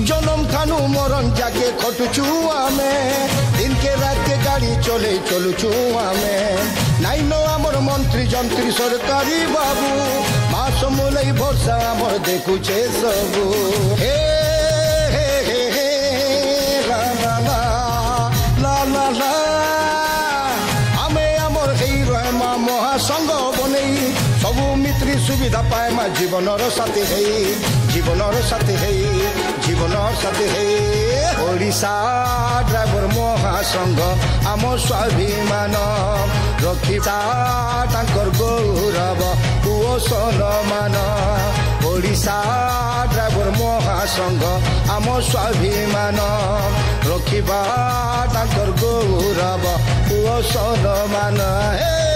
जन्म थानु मरण जाके खटुचु आमे दिन के रात के गाड़ी चले चलुचु आमे नाई नो आमर मंत्री जंत्री सरकारी बाबू मास मुलई भरसा आमर देखुचे सबू हे हे हे हे ला ला ला ला ला ला आमे आमर हेई रहमा महासंग बनेई सबू मित्री सुविधा पाए मा जीवनर साथी हेई जीवनर साथी हेई जीवनर साथी हेई ओडिशा ड्राइवर महासंघ आम स्वाभिमान रखिता तांकर गौरव पुओ सम्मान ओडिशा ड्राइवर महासंघ आम स्वाभिमान रखिबा तांकर गौरव पुओ सम्मान हे